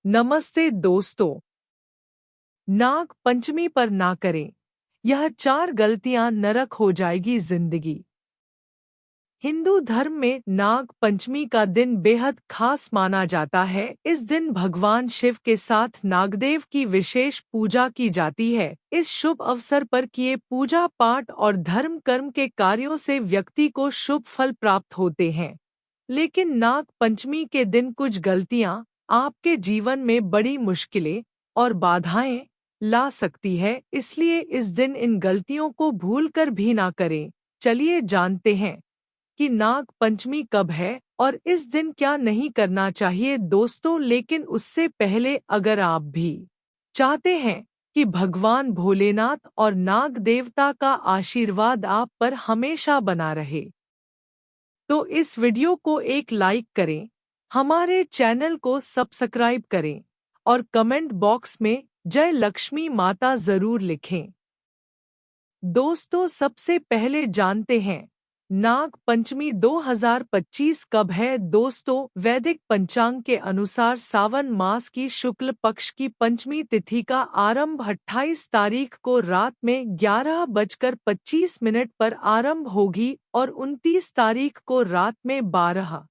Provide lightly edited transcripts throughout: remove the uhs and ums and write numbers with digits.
नमस्ते दोस्तों। नाग पंचमी पर ना करें यह 4 गलतियां, नरक हो जाएगी जिंदगी। हिंदू धर्म में नाग पंचमी का दिन बेहद खास माना जाता है। इस दिन भगवान शिव के साथ नागदेव की विशेष पूजा की जाती है। इस शुभ अवसर पर किए पूजा पाठ और धर्म कर्म के कार्यों से व्यक्ति को शुभ फल प्राप्त होते हैं। लेकिन नाग पंचमी के दिन कुछ गलतियां आपके जीवन में बड़ी मुश्किलें और बाधाएं ला सकती है, इसलिए इस दिन इन गलतियों को भूलकर भी ना करें। चलिए जानते हैं कि नाग पंचमी कब है और इस दिन क्या नहीं करना चाहिए दोस्तों। लेकिन उससे पहले अगर आप भी चाहते हैं कि भगवान भोलेनाथ और नाग देवता का आशीर्वाद आप पर हमेशा बना रहे, तो इस वीडियो को एक लाइक करें, हमारे चैनल को सब्सक्राइब करें और कमेंट बॉक्स में जय लक्ष्मी माता जरूर लिखें। दोस्तों, सबसे पहले जानते हैं नाग पंचमी 2025 कब है। दोस्तों, वैदिक पंचांग के अनुसार सावन मास की शुक्ल पक्ष की पंचमी तिथि का आरंभ 28 तारीख को रात में 11:25 पर आरंभ होगी और 29 तारीख को रात में 12:47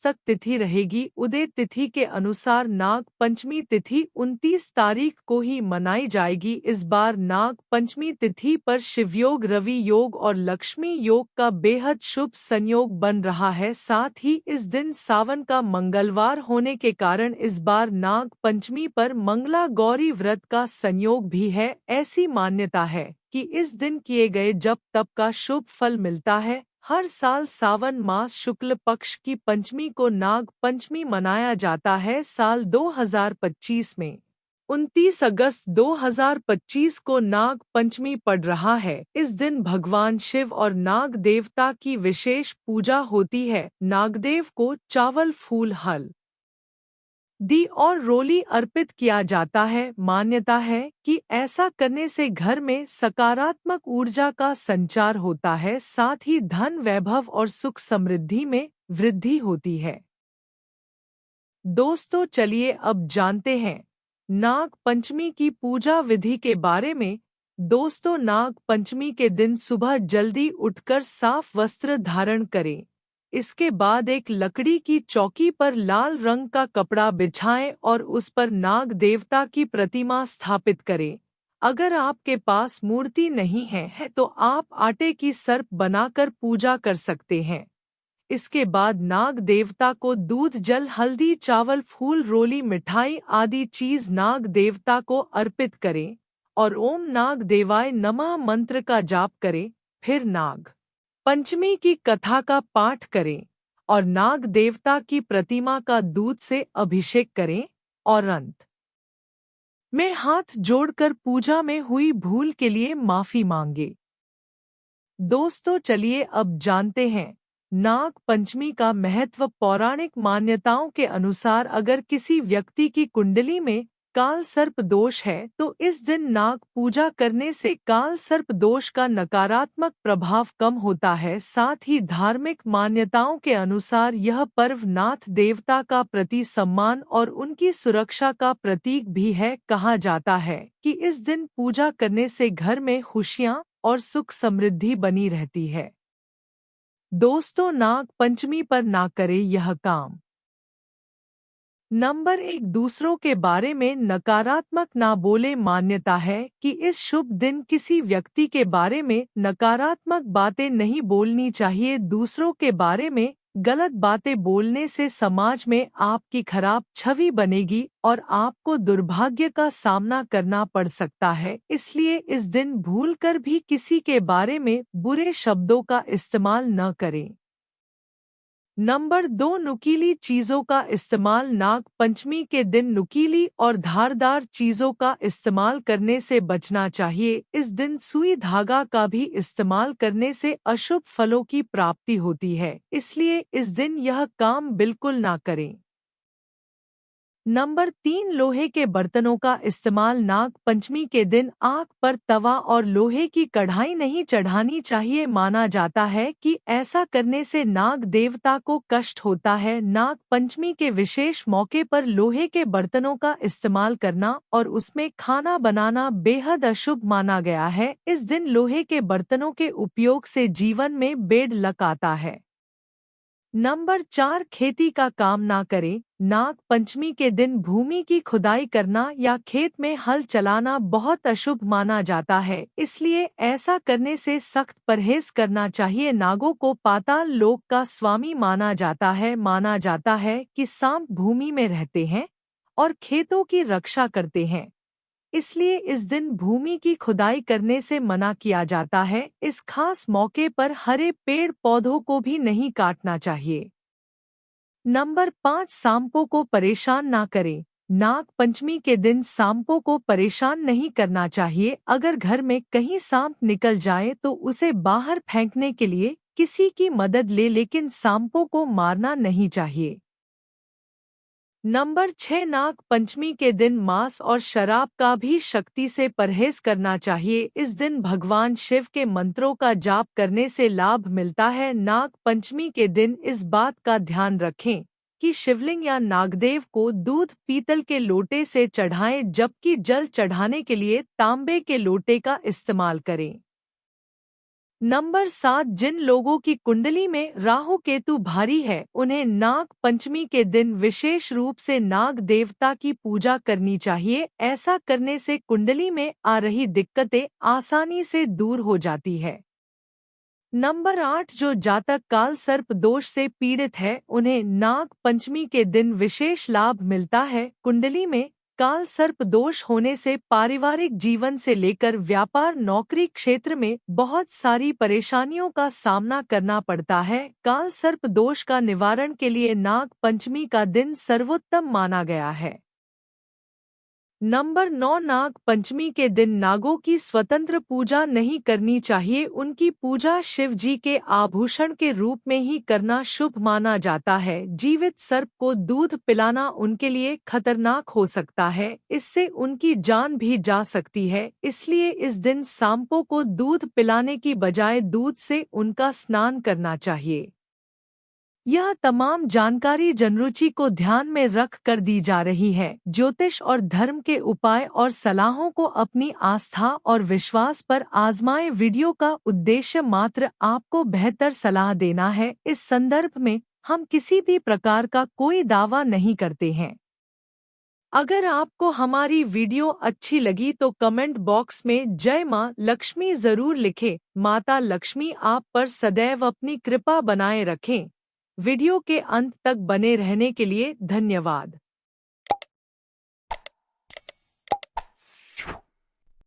तक तिथि रहेगी। उदय तिथि के अनुसार नाग पंचमी तिथि 29 तारीख को ही मनाई जाएगी। इस बार नाग पंचमी तिथि पर शिवयोग, रवि योग और लक्ष्मी योग का बेहद शुभ संयोग बन रहा है। साथ ही इस दिन सावन का मंगलवार होने के कारण इस बार नाग पंचमी पर मंगला गौरी व्रत का संयोग भी है। ऐसी मान्यता है कि इस दिन किए गए जप तप का शुभ फल मिलता है। हर साल सावन मास शुक्ल पक्ष की पंचमी को नाग पंचमी मनाया जाता है। साल 2025 में 29 अगस्त 2025 को नाग पंचमी पड़ रहा है। इस दिन भगवान शिव और नाग देवता की विशेष पूजा होती है। नागदेव को चावल, फूल, हल दी और रोली अर्पित किया जाता है। मान्यता है कि ऐसा करने से घर में सकारात्मक ऊर्जा का संचार होता है, साथ ही धन, वैभव और सुख समृद्धि में वृद्धि होती है। दोस्तों, चलिए अब जानते हैं नाग पंचमी की पूजा विधि के बारे में। दोस्तों, नाग पंचमी के दिन सुबह जल्दी उठकर साफ वस्त्र धारण करें। इसके बाद एक लकड़ी की चौकी पर लाल रंग का कपड़ा बिछाएं और उस पर नाग देवता की प्रतिमा स्थापित करें। अगर आपके पास मूर्ति नहीं है तो आप आटे की सर्प बनाकर पूजा कर सकते हैं। इसके बाद नाग देवता को दूध, जल, हल्दी, चावल, फूल, रोली, मिठाई आदि चीज नाग देवता को अर्पित करें और ओम नाग देवाय नमः मंत्र का जाप करें। फिर नाग पंचमी की कथा का पाठ करें और नाग देवता की प्रतिमा का दूध से अभिषेक करें और अंत में हाथ जोड़कर पूजा में हुई भूल के लिए माफी मांगे। दोस्तों, चलिए अब जानते हैं नाग पंचमी का महत्व। पौराणिक मान्यताओं के अनुसार अगर किसी व्यक्ति की कुंडली में काल सर्प दोष है तो इस दिन नाग पूजा करने से काल सर्प दोष का नकारात्मक प्रभाव कम होता है। साथ ही धार्मिक मान्यताओं के अनुसार यह पर्व नाथ देवता का प्रति सम्मान और उनकी सुरक्षा का प्रतीक भी है। कहा जाता है कि इस दिन पूजा करने से घर में खुशियां और सुख समृद्धि बनी रहती है। दोस्तों, नाग पंचमी पर ना करें यह काम। नंबर 1, दूसरों के बारे में नकारात्मक ना बोले। मान्यता है कि इस शुभ दिन किसी व्यक्ति के बारे में नकारात्मक बातें नहीं बोलनी चाहिए। दूसरों के बारे में गलत बातें बोलने से समाज में आपकी खराब छवि बनेगी और आपको दुर्भाग्य का सामना करना पड़ सकता है। इसलिए इस दिन भूलकर भी किसी के बारे में बुरे शब्दों का इस्तेमाल न करें। नंबर 2, नुकीली चीजों का इस्तेमाल। नाग पंचमी के दिन नुकीली और धारदार चीजों का इस्तेमाल करने से बचना चाहिए। इस दिन सुई धागा का भी इस्तेमाल करने से अशुभ फलों की प्राप्ति होती है, इसलिए इस दिन यह काम बिल्कुल ना करें। नंबर 3, लोहे के बर्तनों का इस्तेमाल। नाग पंचमी के दिन आग पर तवा और लोहे की कढ़ाई नहीं चढ़ानी चाहिए। माना जाता है कि ऐसा करने से नाग देवता को कष्ट होता है। नाग पंचमी के विशेष मौके पर लोहे के बर्तनों का इस्तेमाल करना और उसमें खाना बनाना बेहद अशुभ माना गया है। इस दिन लोहे के बर्तनों के उपयोग से जीवन में बेड लक आता है। नंबर 4, खेती का काम ना करें। नाग पंचमी के दिन भूमि की खुदाई करना या खेत में हल चलाना बहुत अशुभ माना जाता है, इसलिए ऐसा करने से सख्त परहेज करना चाहिए। नागों को पाताल लोक का स्वामी माना जाता है। माना जाता है कि सांप भूमि में रहते हैं और खेतों की रक्षा करते हैं, इसलिए इस दिन भूमि की खुदाई करने से मना किया जाता है। इस खास मौके पर हरे पेड़ पौधों को भी नहीं काटना चाहिए। नंबर 5, सांपों को परेशान ना करें। नाग पंचमी के दिन सांपों को परेशान नहीं करना चाहिए। अगर घर में कहीं सांप निकल जाए तो उसे बाहर फेंकने के लिए किसी की मदद ले, लेकिन सांपों को मारना नहीं चाहिए। नंबर 6, नाग पंचमी के दिन मांस और शराब का भी शक्ति से परहेज करना चाहिए। इस दिन भगवान शिव के मंत्रों का जाप करने से लाभ मिलता है। नाग पंचमी के दिन इस बात का ध्यान रखें कि शिवलिंग या नागदेव को दूध पीतल के लोटे से चढ़ाएं, जबकि जल चढ़ाने के लिए तांबे के लोटे का इस्तेमाल करें। नंबर 7, जिन लोगों की कुंडली में राहु केतु भारी है उन्हें नाग पंचमी के दिन विशेष रूप से नाग देवता की पूजा करनी चाहिए। ऐसा करने से कुंडली में आ रही दिक्कतें आसानी से दूर हो जाती है। नंबर 8, जो जातक काल सर्प दोष से पीड़ित है उन्हें नाग पंचमी के दिन विशेष लाभ मिलता है। कुंडली में काल सर्प दोष होने से पारिवारिक जीवन से लेकर व्यापार नौकरी क्षेत्र में बहुत सारी परेशानियों का सामना करना पड़ता है। काल सर्प दोष का निवारण के लिए नाग पंचमी का दिन सर्वोत्तम माना गया है। नंबर 9, नाग पंचमी के दिन नागों की स्वतंत्र पूजा नहीं करनी चाहिए। उनकी पूजा शिव जी के आभूषण के रूप में ही करना शुभ माना जाता है। जीवित सर्प को दूध पिलाना उनके लिए खतरनाक हो सकता है, इससे उनकी जान भी जा सकती है। इसलिए इस दिन सांपों को दूध पिलाने की बजाय दूध से उनका स्नान करना चाहिए। यह तमाम जानकारी जनरुचि को ध्यान में रख कर दी जा रही है। ज्योतिष और धर्म के उपाय और सलाहों को अपनी आस्था और विश्वास पर आजमाएं। वीडियो का उद्देश्य मात्र आपको बेहतर सलाह देना है। इस संदर्भ में हम किसी भी प्रकार का कोई दावा नहीं करते हैं। अगर आपको हमारी वीडियो अच्छी लगी तो कमेंट बॉक्स में जय मां लक्ष्मी जरूर लिखें। माता लक्ष्मी आप पर सदैव अपनी कृपा बनाए रखें। वीडियो के अंत तक बने रहने के लिए धन्यवाद।